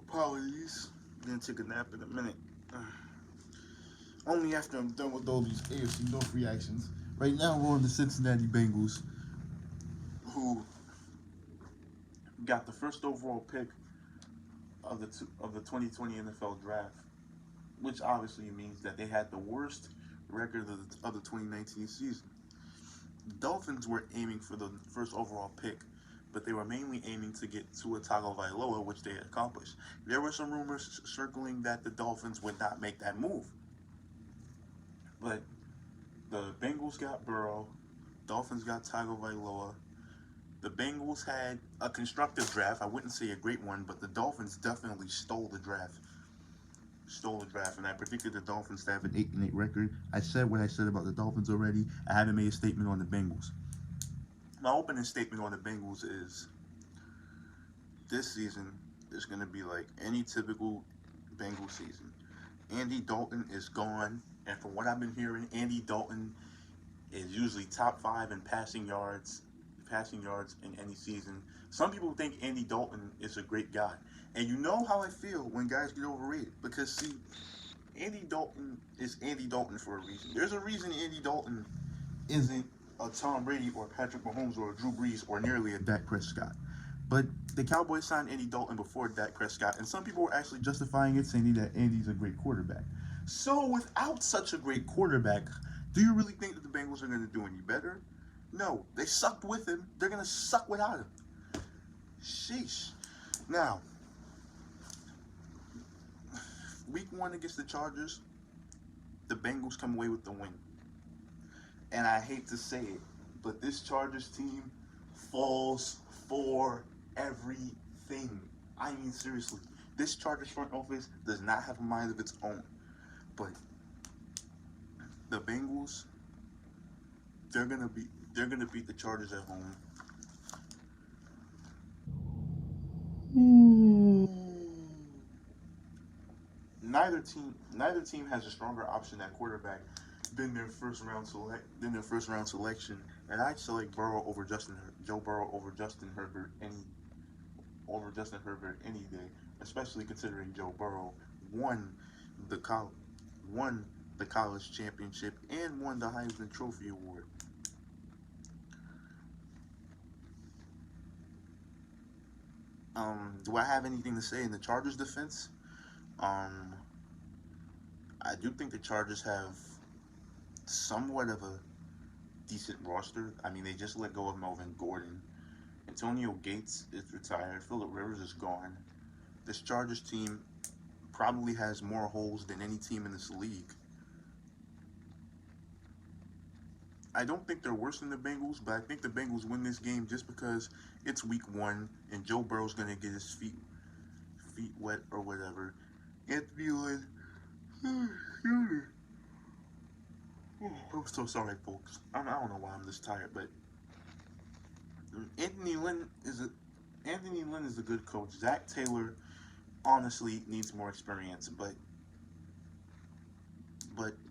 Apologies. Gonna take a nap in a minute. Only after I'm done with all these AFC North reactions. Right now we're on the Cincinnati Bengals, who got the first overall pick of the 2020 NFL Draft, which obviously means that they had the worst record of the 2019 season. The Dolphins were aiming for the first overall pick, but they were mainly aiming to get Tua Tagovailoa, which they had accomplished. There were some rumors circling that the Dolphins would not make that move, but the Bengals got Burrow, Dolphins got Tagovailoa. The Bengals had a constructive draft. I wouldn't say a great one, but the Dolphins definitely stole the draft. And I predicted the Dolphins to have an 8-8 record. I said what I said about the Dolphins already. I haven't made a statement on the Bengals. My opening statement on the Bengals is this season is going to be like any typical Bengals season. Andy Dalton is gone, and from what I've been hearing, Andy Dalton is usually top 5 in passing yards in any season. Some people think Andy Dalton is a great guy. And you know how I feel when guys get overrated. Because, see, Andy Dalton is Andy Dalton for a reason. There's a reason Andy Dalton isn't a Tom Brady or Patrick Mahomes or a Drew Brees or nearly a Dak Prescott. But the Cowboys signed Andy Dalton before Dak Prescott, and some people were actually justifying it, saying that Andy's a great quarterback. So, without such a great quarterback, do you really think that the Bengals are going to do any better? No, they sucked with him. They're going to suck without him. Sheesh. Now, week 1 against the Chargers, the Bengals come away with the win. And I hate to say it, but this Chargers team falls for everything. I mean, seriously, this Chargers front office does not have a mind of its own. But the Bengals, they're gonna beat the Chargers at home. Neither team has a stronger option at quarterback than their first round selection. And I'd select Joe Burrow over Justin Herbert any day, especially considering Joe Burrow won the col- won the college championship and won the Heisman Trophy award. Do I have anything to say in the Chargers defense? Um, I do think the Chargers have somewhat of a decent roster. I mean, they just let go of Melvin Gordon. Antonio Gates is retired. Phillip Rivers is gone. This Chargers team probably has more holes than any team in this league. I don't think they're worse than the Bengals, but I think the Bengals win this game just because it's week 1 and Joe Burrow's gonna get his feet wet or whatever. Anthony Lynn. I'm so sorry, folks. I don't know why I'm this tired, but Anthony Lynn is a Anthony Lynn is a good coach. Zach Taylor honestly needs more experience, but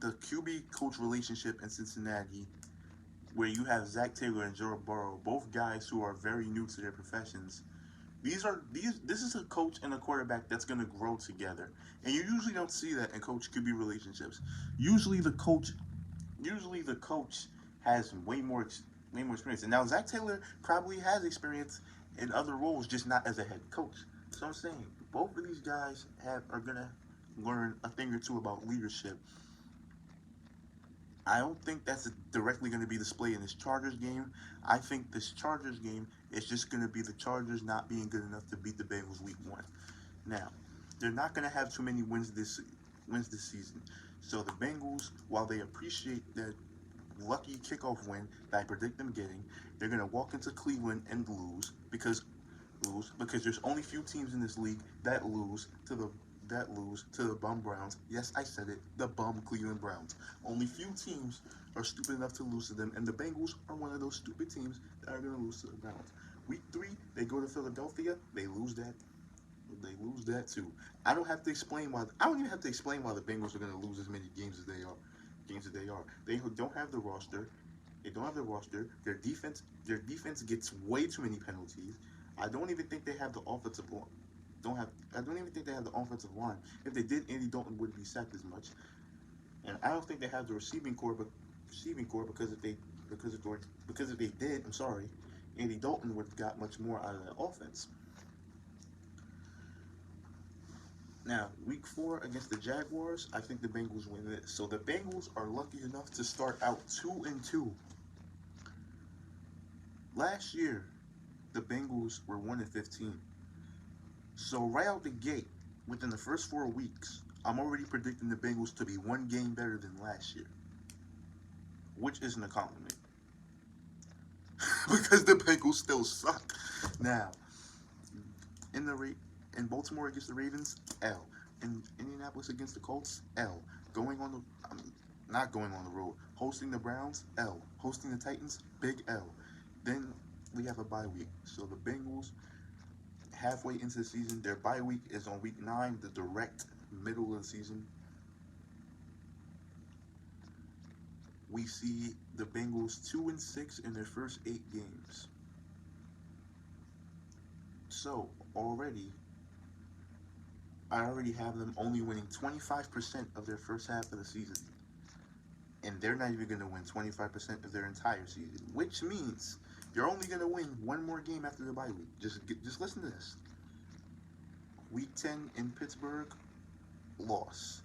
the QB coach relationship in Cincinnati, where you have Zach Taylor and Joe Burrow, both guys who are very new to their professions. This is a coach and a quarterback that's gonna grow together, and you usually don't see that in coach QB relationships. Usually the coach has way more experience. And now Zach Taylor probably has experience in other roles, just not as a head coach. So I'm saying both of these guys are gonna learn a thing or two about leadership. I don't think that's directly going to be displayed in this Chargers game. I think this Chargers game is just going to be the Chargers not being good enough to beat the Bengals week 1. Now, they're not going to have too many wins this season. So the Bengals, while they appreciate that lucky kickoff win that I predict them getting, they're going to walk into Cleveland and lose because there's only few teams in this league that lose to the bum Browns. Yes, I said it, the bum Cleveland Browns. Only few teams are stupid enough to lose to them, and the Bengals are one of those stupid teams that are going to lose to the Browns. Week 3, they go to Philadelphia, they lose that. They lose that too. I don't even have to explain why the Bengals are going to lose as many games as they are. They don't have the roster. They don't have the roster. Their defense gets way too many penalties. I don't even think they have the offensive line. Don't have. I don't even think they have the offensive line. If they did, Andy Dalton wouldn't be sacked as much. And I don't think they have the receiving core because if they did, I'm sorry, Andy Dalton would have got much more out of that offense. Now, week 4 against the Jaguars, I think the Bengals win this. So the Bengals are lucky enough to start out 2-2. Last year, the Bengals were 1-15. So right out the gate, within the first 4 weeks, I'm already predicting the Bengals to be one game better than last year, which isn't a compliment because the Bengals still suck. Now, in the in Baltimore against the Ravens, L. In Indianapolis against the Colts, L. Going on the not going on the road, hosting the Browns, L. Hosting the Titans, big L. Then we have a bye week. So the Bengals, halfway into the season, their bye week is on week 9, the direct middle of the season. We see the Bengals 2-6 in their first 8 games. So I already have them only winning 25% of their first half of the season. And they're not even going to win 25% of their entire season, which means you're only going to win one more game after the bye week. Just listen to this. Week 10 in Pittsburgh, loss.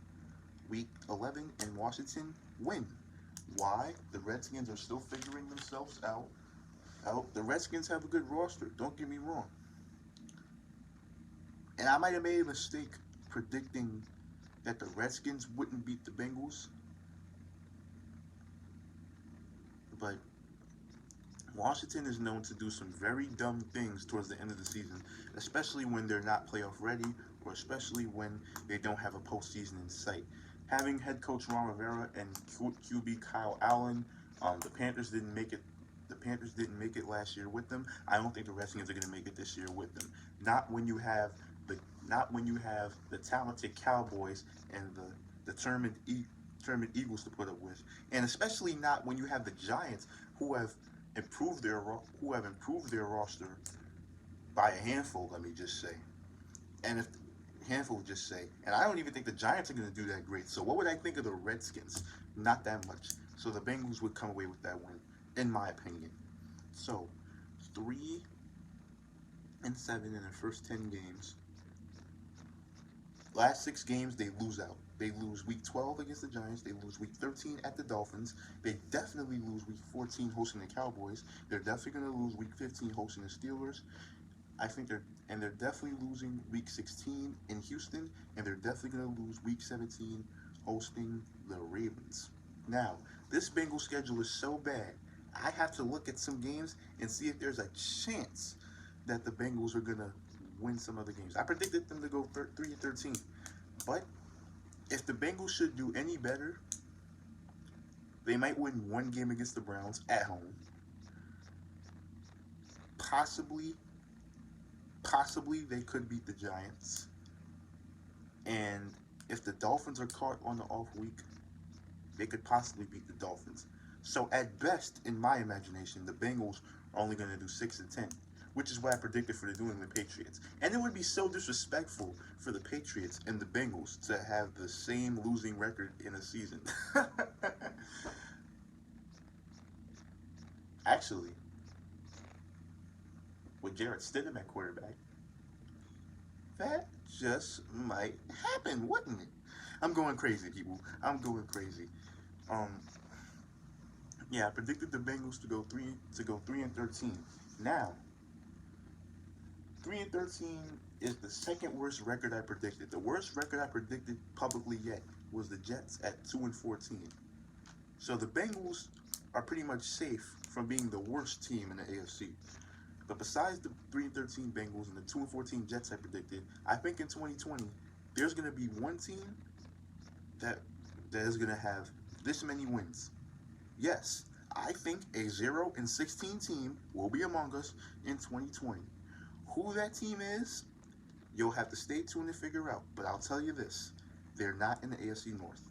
Week 11 in Washington, win. Why? The Redskins are still figuring themselves out. The Redskins have a good roster, don't get me wrong. And I might have made a mistake predicting that the Redskins wouldn't beat the Bengals. But Washington is known to do some very dumb things towards the end of the season, especially when they're not playoff ready, or especially when they don't have a postseason in sight. Having head coach Ron Rivera and QB Kyle Allen, the Panthers didn't make it. The Panthers didn't make it last year with them. I don't think the Redskins are going to make it this year with them. Not when you have the talented Cowboys and the determined Eagles to put up with, and especially not when you have the Giants who have improved their roster by a handful. Let me just say, and if handful just say, and I don't even think the Giants are going to do that great. So what would I think of the Redskins? Not that much. So the Bengals would come away with that win, in my opinion. So 3-7 in their first 10 games. Last 6 games they lose out. They lose week 12 against the Giants. They lose week 13 at the Dolphins. They definitely lose week 14 hosting the Cowboys. They're definitely going to lose week 15 hosting the Steelers. They're definitely losing week 16 in Houston, and they're definitely going to lose week 17 hosting the Ravens. Now, this Bengals schedule is so bad, I have to look at some games and see if there's a chance that the Bengals are going to win some other games. I predicted them to go 3-13, but if the Bengals should do any better, they might win one game against the Browns at home. Possibly they could beat the Giants. And if the Dolphins are caught on the off week, they could possibly beat the Dolphins. So at best, in my imagination, the Bengals are only going to do 6-10, which is what I predicted for the New England Patriots. And it would be so disrespectful for the Patriots and the Bengals to have the same losing record in a season. Actually, with Jarrett Stidham at quarterback, that just might happen, wouldn't it? I'm going crazy, people. I'm going crazy. Yeah, I predicted the Bengals to go 3-13. Now, 3-13 is the second worst record I predicted. The worst record I predicted publicly yet was the Jets at 2-14. So the Bengals are pretty much safe from being the worst team in the AFC. But besides the 3-13 Bengals and the 2-14 Jets I predicted, I think in 2020 there's going to be one team that is going to have this many wins. Yes, I think a 0-16 team will be among us in 2020. Who that team is, you'll have to stay tuned to figure out. But I'll tell you this, they're not in the AFC North.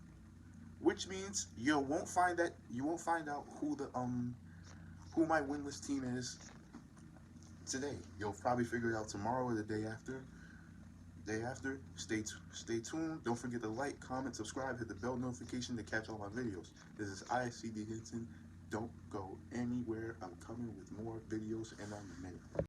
which means you won't find out who my winless team is today. You'll probably figure it out tomorrow or the day after. Stay tuned. Don't forget to like, comment, subscribe, hit the bell notification to catch all my videos. This is ISC Dee Hinton. Don't go anywhere. I'm coming with more videos in a minute.